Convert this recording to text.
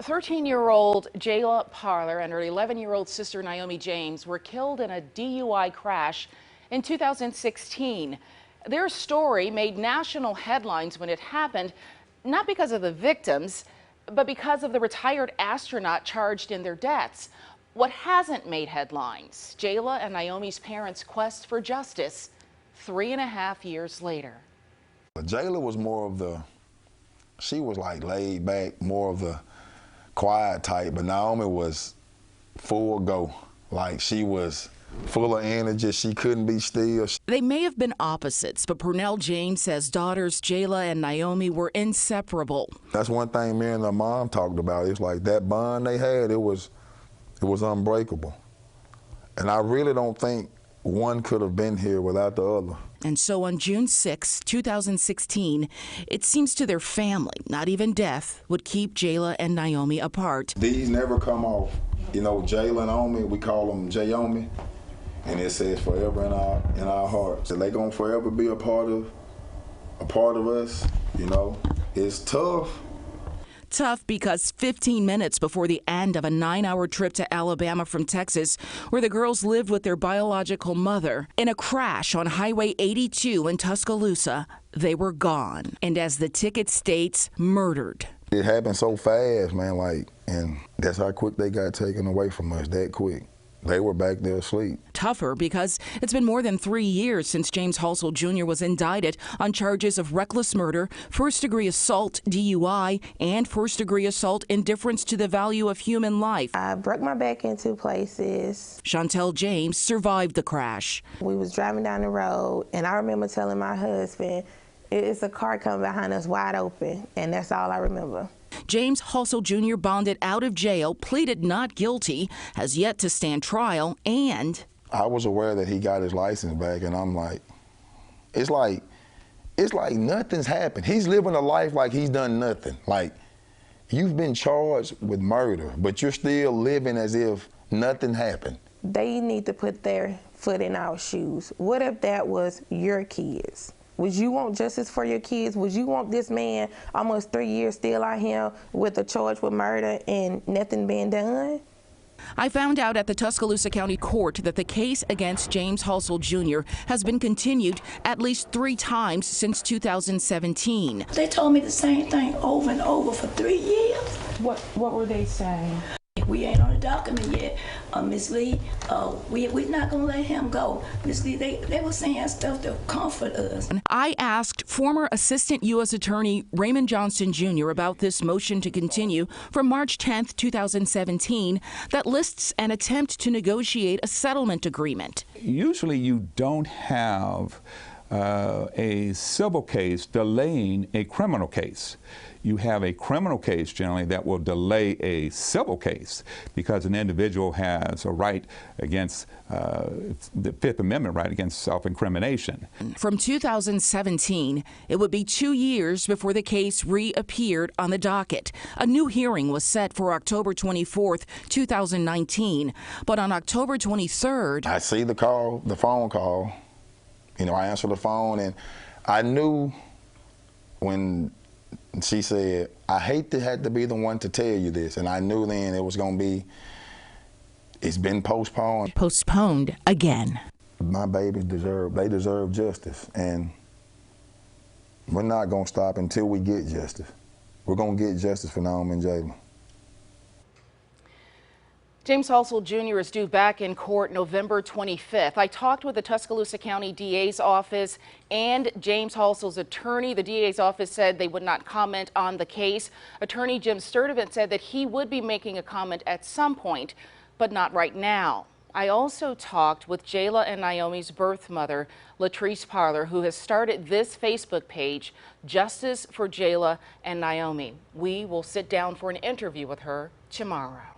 13-year-old Jayla Parler and her 11-year-old sister Naomi James were killed in a DUI crash in 2016. Their story made national headlines when it happened, not because of the victims, but because of the retired astronaut charged in their deaths. What hasn't made headlines? Jayla and Naomi's parents' quest for justice 3.5 years later. Jayla was more of she was like laid back, more of the quiet type, but Naomi was full go. Like, she was full of energy. She couldn't be still. They may have been opposites, but Purnell James says daughters Jayla and Naomi were inseparable. That's one thing me and her mom talked about. It's like that bond they had, it was unbreakable. And I really don't think one could have been here without the other. And so on June 6, 2016, it seems to their family, not even death would keep Jayla and Naomi apart. These never come off. You know, Jayla and Naomi, we call them Jayomi, and it says forever in our hearts. And they gonna forever be a part of us. You know, it's tough. Tough because 15 minutes before the end of a 9-hour trip to Alabama from Texas, where the girls lived with their biological mother, in a crash on Highway 82 in Tuscaloosa, they were gone. And as the ticket states, murdered. It happened so fast, man, and that's how quick they got taken away from us, that quick. They were back there asleep. Tougher because it's been more than 3 years since James Halsell Jr. was indicted on charges of reckless murder, first-degree assault, DUI, and first-degree assault indifference to the value of human life. I broke my back in 2 places. Chantel James survived the crash. We was driving down the road, and I remember telling my husband, it's a car coming behind us wide open, and that's all I remember. James Halsell Jr. bonded out of jail, pleaded not guilty, has yet to stand trial, and I was aware that he got his license back, and I'm like, it's like nothing's happened. He's living a life like he's done nothing. Like, you've been charged with murder, but you're still living as if nothing happened. They need to put their foot in our shoes. What if that was your kids? Would you want justice for your kids? Would you want this man almost 3 years still out here with a charge with murder and nothing being done? I found out at the Tuscaloosa County Court that the case against James Halsell Jr. has been continued at least 3 times since 2017. They told me the same thing over and over for 3 years. What were they saying? We ain't on the document yet, Ms. Lee. We're not gonna let him go. Ms. Lee, they were saying stuff to comfort us. I asked former Assistant U.S. Attorney Raymond Johnston Jr. about this motion to continue from March 10, 2017, that lists an attempt to negotiate a settlement agreement. Usually you don't have a civil case delaying a criminal case. You have a criminal case generally that will delay a civil case because an individual has a right against the Fifth Amendment right against self-incrimination. From 2017, it would be 2 years before the case reappeared on the docket. A new hearing was set for October 24th, 2019, but on October 23rd, I see the phone call. You know, I answered the phone, and I knew when she said, I hate to have to be the one to tell you this, and I knew then it was going to be, it's been postponed. Postponed again. My babies deserve justice, and we're not going to stop until we get justice. We're going to get justice for Naomi and Jayla. James Halsell Jr. is due back in court November 25th. I talked with the Tuscaloosa County DA's office and James Halsell's attorney. The DA's office said they would not comment on the case. Attorney Jim Sturdivant said that he would be making a comment at some point, but not right now. I also talked with Jayla and Naomi's birth mother, Latrice Parler, who has started this Facebook page, Justice for Jayla and Naomi. We will sit down for an interview with her tomorrow.